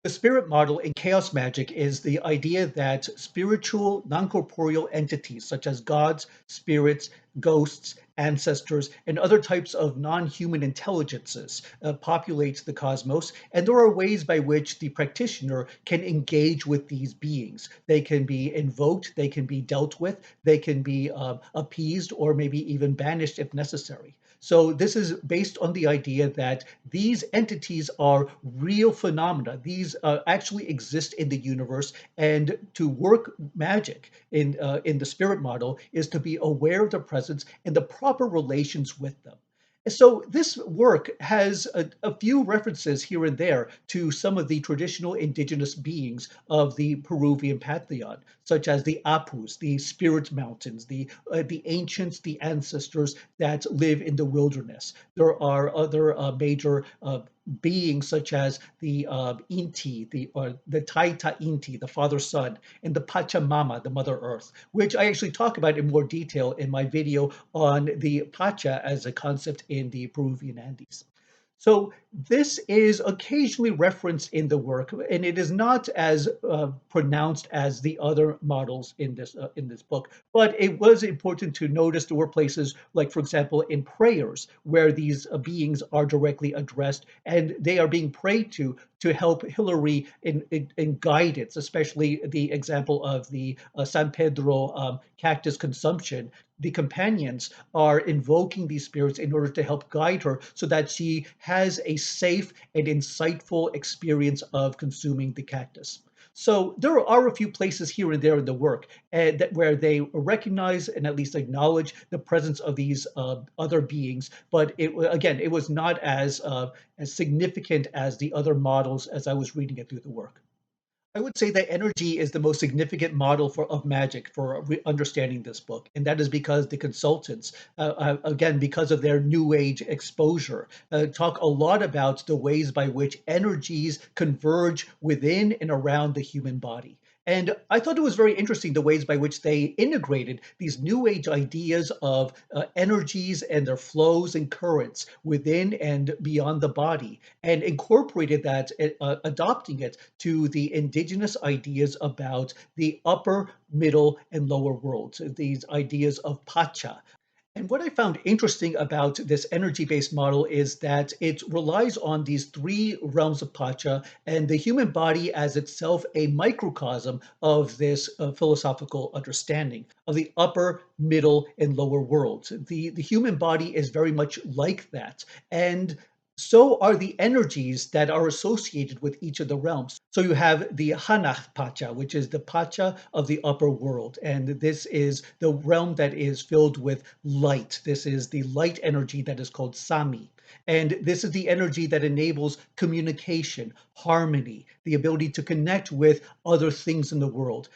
The spirit model in chaos magic is the idea that spiritual, non corporeal entities such as gods, spirits, ghosts, ancestors, and other types of non human intelligences populate the cosmos. And there are ways by which the practitioner can engage with these beings. They can be invoked, they can be dealt with, they can be appeased, or maybe even banished if necessary. So this is based on the idea that these entities are real phenomena. These actually exist in the universe, and to work magic in the spirit model is to be aware of their presence and the proper relations with them. So this work has a few references here and there to some of the traditional indigenous beings of the Peruvian pantheon, such as the Apus, the spirit mountains, the ancients, the ancestors that live in the wilderness. There are other major beings such as the Inti, the Taita Inti, the father son, and the Pachamama, the mother earth, which I actually talk about in more detail in my video on the Pacha as a concept in the Peruvian Andes. So this is occasionally referenced in the work, and it is not as pronounced as the other models in this book. But it was important to notice there were places, like for example, in prayers, where these beings are directly addressed, and they are being prayed to help Hillary in guidance, especially the example of the San Pedro cactus consumption. The companions are invoking these spirits in order to help guide her so that she has a safe and insightful experience of consuming the cactus. So there are a few places here and there in the work where they recognize and at least acknowledge the presence of these other beings. But again, it was not as significant as the other models as I was reading it through the work. I would say that energy is the most significant model of magic for understanding this book, and that is because the consultants, again, because of their New Age exposure, talk a lot about the ways by which energies converge within and around the human body. And I thought it was very interesting the ways by which they integrated these New Age ideas of energies and their flows and currents within and beyond the body, and incorporated that, adopting it to the indigenous ideas about the upper, middle, and lower worlds, these ideas of Pacha. And what I found interesting about this energy based model is that it relies on these three realms of Pacha and the human body as itself a microcosm of this philosophical understanding of the upper, middle, and lower worlds. The human body is very much like that. And so are the energies that are associated with each of the realms. So you have the Hanach Pacha, which is the Pacha of the upper world. And this is the realm that is filled with light. This is the light energy that is called Sami. And this is the energy that enables communication, harmony, the ability to connect with other things in the world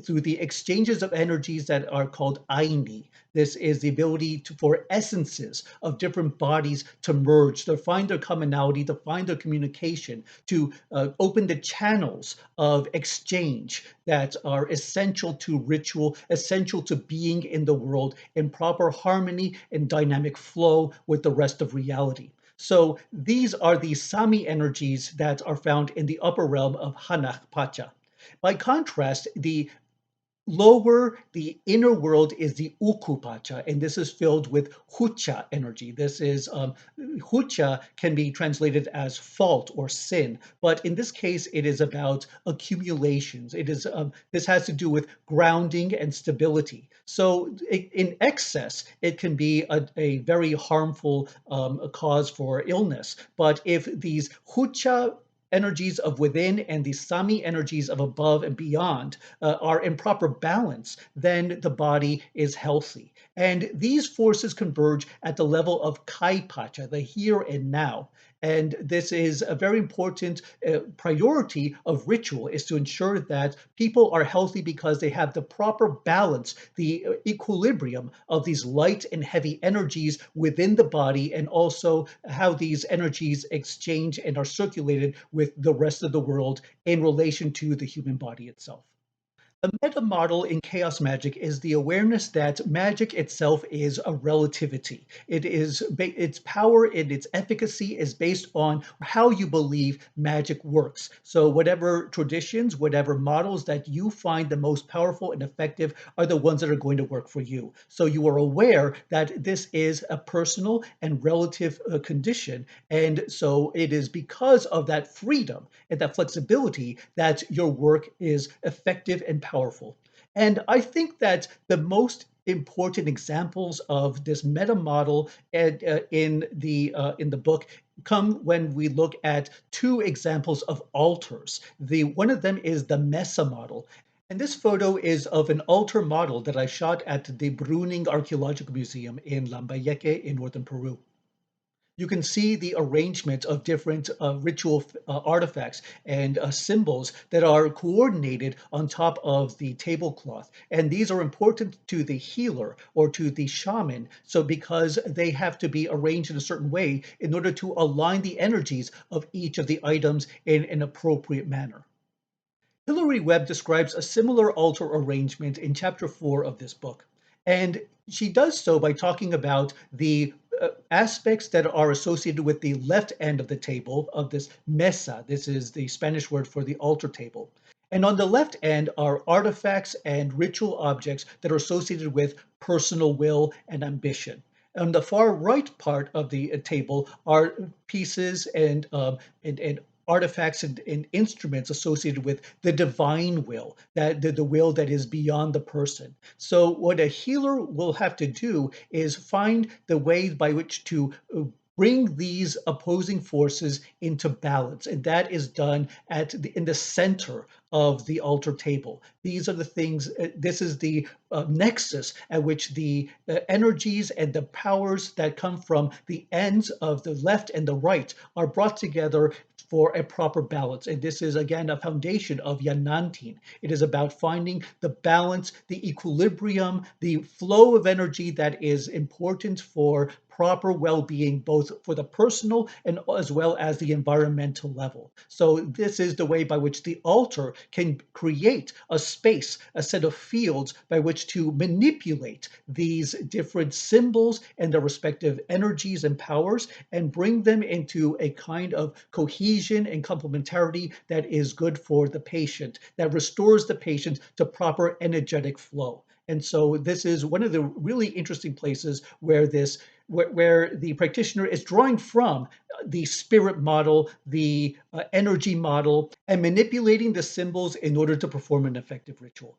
through the exchanges of energies that are called Aini. This is the ability for essences of different bodies to merge, to find their commonality, to find their communication, to open the channels of exchange that are essential to ritual, essential to being in the world in proper harmony and dynamic flow with the rest of reality. So these are the Sami energies that are found in the upper realm of Hanach Pacha. By contrast, the inner world is the Ukupacha, and this is filled with Hucha energy. This is Hucha can be translated as fault or sin, but in this case, it is about accumulations. It is this has to do with grounding and stability. So, in excess, it can be a very harmful cause for illness. But if these Hucha energies of within and the Sami energies of above and beyond are in proper balance, then the body is healthy. And these forces converge at the level of Kai Pacha, the here and now. And this is a very important priority of ritual, is to ensure that people are healthy because they have the proper balance, the equilibrium of these light and heavy energies within the body, and also how these energies exchange and are circulated with the rest of the world in relation to the human body itself. A meta model in chaos magic is the awareness that magic itself is a relativity. Its power and its efficacy is based on how you believe magic works. So whatever traditions, whatever models that you find the most powerful and effective are the ones that are going to work for you. So you are aware that this is a personal and relative condition, and so it is because of that freedom and that flexibility that your work is effective and powerful. And I think that the most important examples of this meta model in the book come when we look at two examples of altars. The one of them is the Mesa model. And this photo is of an altar model that I shot at the Bruning Archaeological Museum in Lambayeque in northern Peru. You can see the arrangement of different ritual artifacts and symbols that are coordinated on top of the tablecloth. And these are important to the healer or to the shaman. So because they have to be arranged in a certain way in order to align the energies of each of the items in an appropriate manner. Hilary Webb describes a similar altar arrangement in chapter 4 of this book. And she does so by talking about the aspects that are associated with the left end of the table of this mesa. This is the Spanish word for the altar table. And on the left end are artifacts and ritual objects that are associated with personal will and ambition. On the far right part of the table are pieces and artifacts and instruments associated with the divine will, that the will that is beyond the person. So what a healer will have to do is find the way by which to bring these opposing forces into balance, and that is done in the center of the altar table. These are the things. This is the nexus at which the energies and the powers that come from the ends of the left and the right are brought together for a proper balance. And this is, again, a foundation of Yanantin. It is about finding the balance, the equilibrium, the flow of energy that is important for proper well-being, both for the personal and as well as the environmental level. So this is the way by which the altar can create a space, a set of fields by which to manipulate these different symbols and their respective energies and powers and bring them into a kind of cohesion and complementarity that is good for the patient, that restores the patient to proper energetic flow. And so this is one of the really interesting places where where the practitioner is drawing from the spirit model, the energy model, and manipulating the symbols in order to perform an effective ritual.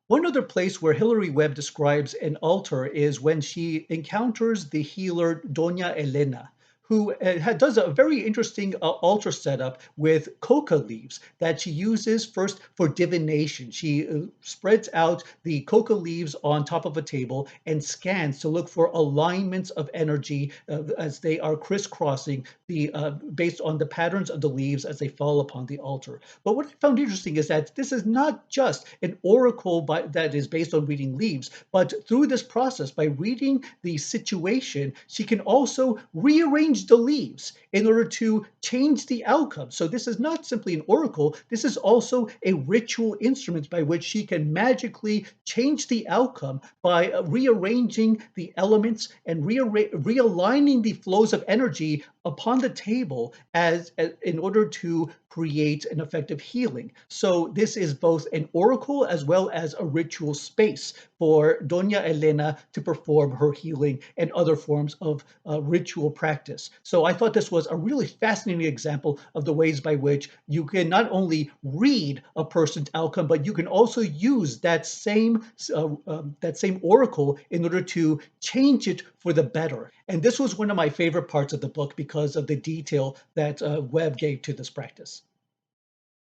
One other place where Hilary Webb describes an altar is when she encounters the healer Doña Elena, who does a very interesting altar setup with coca leaves that she uses first for divination. She spreads out the coca leaves on top of a table and scans to look for alignments of energy as they are crisscrossing based on the patterns of the leaves as they fall upon the altar. But what I found interesting is that this is not just an oracle that is based on reading leaves, but through this process, by reading the situation, she can also rearrange the leaves in order to change the outcome. So this is not simply an oracle, this is also a ritual instrument by which she can magically change the outcome by rearranging the elements and realigning the flows of energy upon the table as in order to create an effective healing. So this is both an oracle as well as a ritual space for Doña Elena to perform her healing and other forms of ritual practice. So I thought this was a really fascinating example of the ways by which you can not only read a person's outcome, but you can also use that same oracle in order to change it for the better. And this was one of my favorite parts of the book because of the detail that Webb gave to this practice.